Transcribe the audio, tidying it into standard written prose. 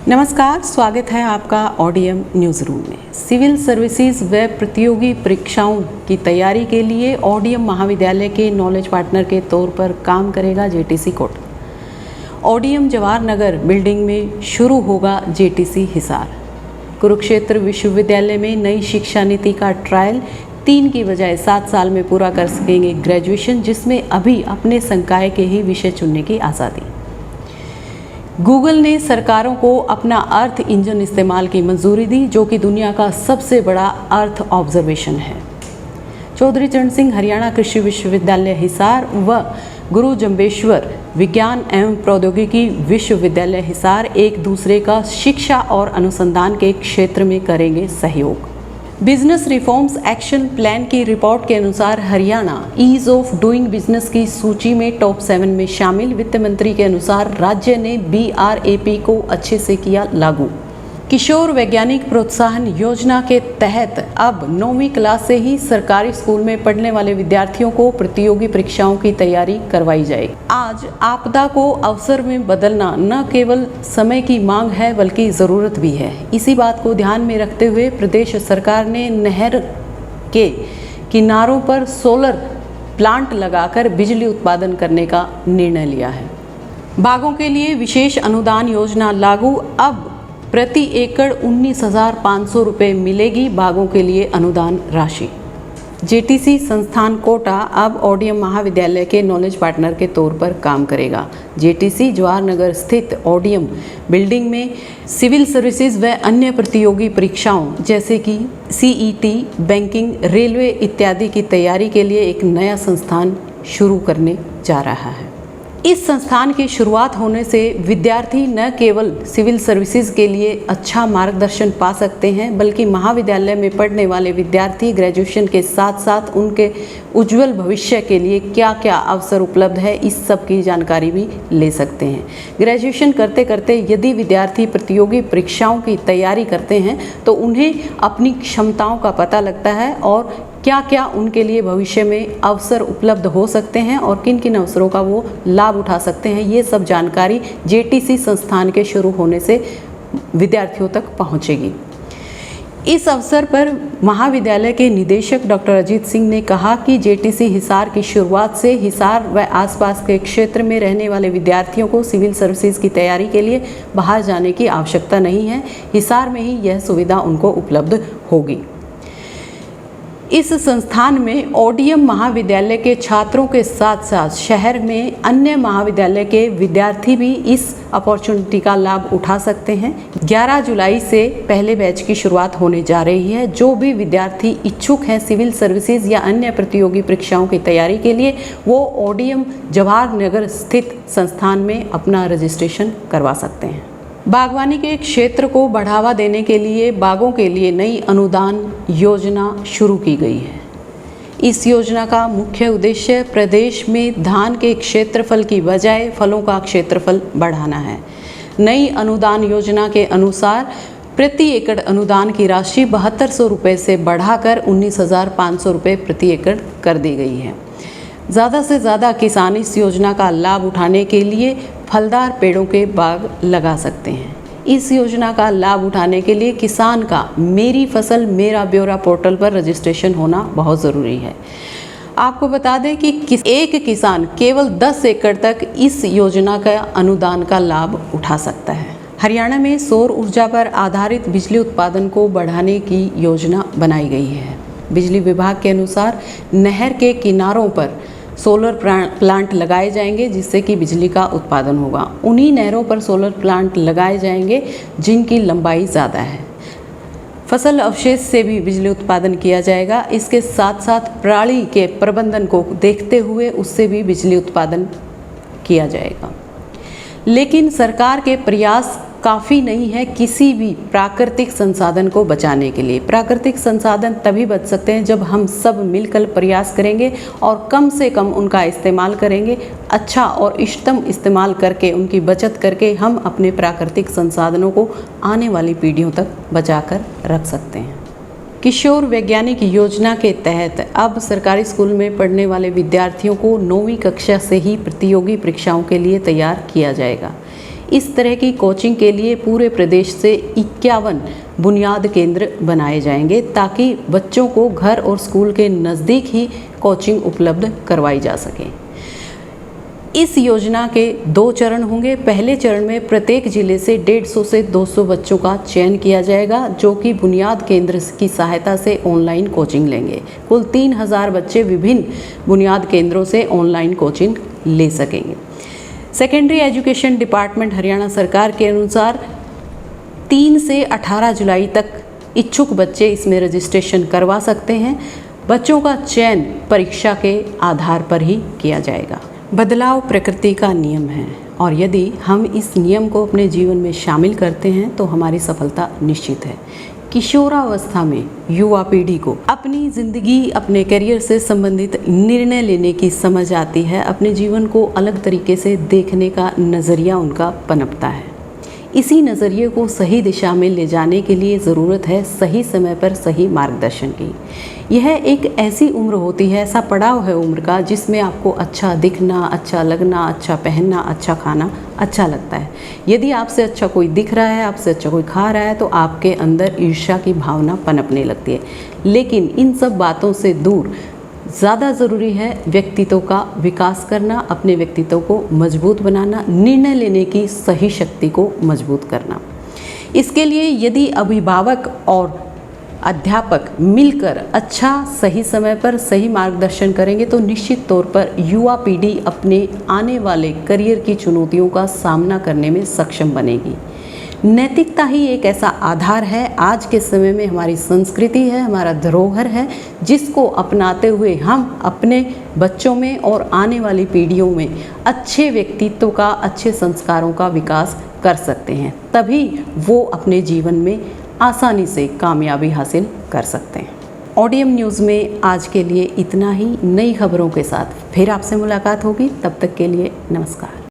नमस्कार, स्वागत है आपका ओडीएम न्यूज़ रूम में। सिविल सर्विसेज व प्रतियोगी परीक्षाओं की तैयारी के लिए ओडीएम महाविद्यालय के नॉलेज पार्टनर के तौर पर काम करेगा JTC Kota. ODM Jawahar Nagar building में शुरू होगा जेटीसी हिसार। कुरुक्षेत्र विश्वविद्यालय में नई शिक्षा नीति का ट्रायल 3 की बजाय 7 साल में पूरा कर सकेंगे ग्रेजुएशन, जिसमें अभी अपने संकाय के ही विषय चुनने की आज़ादी। गूगल ने सरकारों को अपना अर्थ इंजन इस्तेमाल की मंजूरी दी, जो कि दुनिया का सबसे बड़ा अर्थ ऑब्जर्वेशन है। चौधरी चरण सिंह हरियाणा कृषि विश्वविद्यालय हिसार व गुरु जम्बेश्वर विज्ञान एवं प्रौद्योगिकी विश्वविद्यालय हिसार एक दूसरे का शिक्षा और अनुसंधान के क्षेत्र में करेंगे सहयोग। बिजनेस रिफॉर्म्स एक्शन प्लान की रिपोर्ट के अनुसार Haryana ease of doing business की सूची में टॉप 7 में शामिल। वित्त मंत्री के अनुसार राज्य ने BRAP को अच्छे से किया लागू। किशोर वैज्ञानिक प्रोत्साहन योजना के तहत अब 9वीं क्लास से ही सरकारी स्कूल में पढ़ने वाले विद्यार्थियों को प्रतियोगी परीक्षाओं की तैयारी करवाई जाएगी। आज आपदा को अवसर में बदलना न केवल समय की मांग है बल्कि ज़रूरत भी है। इसी बात को ध्यान में रखते हुए प्रदेश सरकार ने नहर के किनारों पर सोलर प्लांट लगाकर बिजली उत्पादन करने का निर्णय लिया है। बागों के लिए विशेष अनुदान योजना लागू। अब प्रति एकड़ 19,500 रुपये मिलेगी बागों के लिए अनुदान राशि। जेटीसी संस्थान कोटा अब ओडीएम महाविद्यालय के नॉलेज पार्टनर के तौर पर काम करेगा। जेटीसी जवाहर नगर स्थित ओडीएम बिल्डिंग में सिविल सर्विसेज व अन्य प्रतियोगी परीक्षाओं जैसे कि CET, बैंकिंग, रेलवे इत्यादि की तैयारी के लिए एक नया संस्थान शुरू करने जा रहा है। इस संस्थान की शुरुआत होने से विद्यार्थी न केवल सिविल सर्विसेज के लिए अच्छा मार्गदर्शन पा सकते हैं, बल्कि महाविद्यालय में पढ़ने वाले विद्यार्थी ग्रेजुएशन के साथ साथ उनके उज्जवल भविष्य के लिए क्या क्या अवसर उपलब्ध है, इस सब की जानकारी भी ले सकते हैं। ग्रेजुएशन करते करते यदि विद्यार्थी प्रतियोगी परीक्षाओं की तैयारी करते हैं तो उन्हें अपनी क्षमताओं का पता लगता है और क्या क्या उनके लिए भविष्य में अवसर उपलब्ध हो सकते हैं और किन किन अवसरों का वो लाभ उठा सकते हैं। ये सब जानकारी जेटीसी संस्थान के शुरू होने से विद्यार्थियों तक पहुंचेगी। इस अवसर पर महाविद्यालय के निदेशक डॉक्टर अजीत सिंह ने कहा कि जेटीसी हिसार की शुरुआत से हिसार व आसपास के क्षेत्र में रहने वाले विद्यार्थियों को सिविल सर्विसेज की तैयारी के लिए बाहर जाने की आवश्यकता नहीं है। हिसार में ही यह सुविधा उनको उपलब्ध होगी। इस संस्थान में ओडीएम महाविद्यालय के छात्रों के साथ साथ शहर में अन्य महाविद्यालय के विद्यार्थी भी इस अपॉर्चुनिटी का लाभ उठा सकते हैं। 11 जुलाई से पहले बैच की शुरुआत होने जा रही है। जो भी विद्यार्थी इच्छुक हैं सिविल सर्विसेज या अन्य प्रतियोगी परीक्षाओं की तैयारी के लिए, वो ओडीएम जवाहर नगर स्थित संस्थान में अपना रजिस्ट्रेशन करवा सकते हैं। बागवानी के क्षेत्र को बढ़ावा देने के लिए बागों के लिए नई अनुदान योजना शुरू की गई है। इस योजना का मुख्य उद्देश्य प्रदेश में धान के क्षेत्रफल की बजाय फलों का क्षेत्रफल बढ़ाना है। नई अनुदान योजना के अनुसार प्रति एकड़ अनुदान की राशि 7200 रुपये से बढ़ाकर 19,500 रुपये प्रति एकड़ कर दी गई है। ज़्यादा से ज़्यादा किसान इस योजना का लाभ उठाने के लिए फलदार पेड़ों के बाग लगा सकते हैं। इस योजना का लाभ उठाने के लिए किसान का मेरी फसल मेरा ब्यौरा पोर्टल पर रजिस्ट्रेशन होना बहुत ज़रूरी है। आपको बता दें कि एक किसान केवल 10 एकड़ तक इस योजना का अनुदान का लाभ उठा सकता है। हरियाणा में सौर ऊर्जा पर आधारित बिजली उत्पादन को बढ़ाने की योजना बनाई गई है। बिजली विभाग के अनुसार नहर के किनारों पर सोलर प्लांट लगाए जाएंगे, जिससे कि बिजली का उत्पादन होगा। उन्हीं नहरों पर सोलर प्लांट लगाए जाएंगे जिनकी लंबाई ज़्यादा है। फसल अवशेष से भी बिजली उत्पादन किया जाएगा। इसके साथ साथ पराली के प्रबंधन को देखते हुए उससे भी बिजली उत्पादन किया जाएगा। लेकिन सरकार के प्रयास काफ़ी नहीं है किसी भी प्राकृतिक संसाधन को बचाने के लिए। प्राकृतिक संसाधन तभी बच सकते हैं जब हम सब मिलकर प्रयास करेंगे और कम से कम उनका इस्तेमाल करेंगे। अच्छा और इष्टतम इस्तेमाल करके उनकी बचत करके हम अपने प्राकृतिक संसाधनों को आने वाली पीढ़ियों तक बचा कर रख सकते हैं। किशोर वैज्ञानिक योजना के तहत अब सरकारी स्कूल में पढ़ने वाले विद्यार्थियों को 9वीं कक्षा से ही प्रतियोगी परीक्षाओं के लिए तैयार किया जाएगा। इस तरह की कोचिंग के लिए पूरे प्रदेश से 51 बुनियाद केंद्र बनाए जाएंगे ताकि बच्चों को घर और स्कूल के नज़दीक ही कोचिंग उपलब्ध करवाई जा सके। इस योजना के 2 चरण होंगे। पहले चरण में प्रत्येक जिले से 150 से 200 बच्चों का चयन किया जाएगा जो कि बुनियाद केंद्र की सहायता से ऑनलाइन कोचिंग लेंगे। कुल 3000 बच्चे विभिन्न बुनियाद केंद्रों से ऑनलाइन कोचिंग ले सकेंगे। सेकेंडरी एजुकेशन डिपार्टमेंट हरियाणा सरकार के अनुसार 3 से 18 जुलाई तक इच्छुक बच्चे इसमें रजिस्ट्रेशन करवा सकते हैं। बच्चों का चयन परीक्षा के आधार पर ही किया जाएगा। बदलाव प्रकृति का नियम है और यदि हम इस नियम को अपने जीवन में शामिल करते हैं तो हमारी सफलता निश्चित है। किशोरावस्था में युवा पीढ़ी को अपनी ज़िंदगी, अपने करियर से संबंधित निर्णय लेने की समझ आती है। अपने जीवन को अलग तरीके से देखने का नज़रिया उनका पनपता है। इसी नज़रिए को सही दिशा में ले जाने के लिए ज़रूरत है सही समय पर सही मार्गदर्शन की। यह एक ऐसी उम्र होती है, ऐसा पड़ाव है उम्र का जिसमें आपको अच्छा दिखना, अच्छा लगना, अच्छा पहनना, अच्छा खाना अच्छा लगता है। यदि आपसे अच्छा कोई दिख रहा है, आपसे अच्छा कोई खा रहा है तो आपके अंदर ईर्ष्या की भावना पनपने लगती है। लेकिन इन सब बातों से दूर ज़्यादा ज़रूरी है व्यक्तित्व का विकास करना, अपने व्यक्तित्व को मजबूत बनाना, निर्णय लेने की सही शक्ति को मजबूत करना। इसके लिए यदि अभिभावक और अध्यापक मिलकर अच्छा सही समय पर सही मार्गदर्शन करेंगे तो निश्चित तौर पर युवा पीढ़ी अपने आने वाले करियर की चुनौतियों का सामना करने में सक्षम बनेगी। नैतिकता ही एक ऐसा आधार है, आज के समय में हमारी संस्कृति है, हमारा धरोहर है, जिसको अपनाते हुए हम अपने बच्चों में और आने वाली पीढ़ियों में अच्छे व्यक्तित्व का, अच्छे संस्कारों का विकास कर सकते हैं। तभी वो अपने जीवन में आसानी से कामयाबी हासिल कर सकते हैं। ODM न्यूज़ में आज के लिए इतना ही। नई खबरों के साथ फिर आपसे मुलाकात होगी। तब तक के लिए नमस्कार।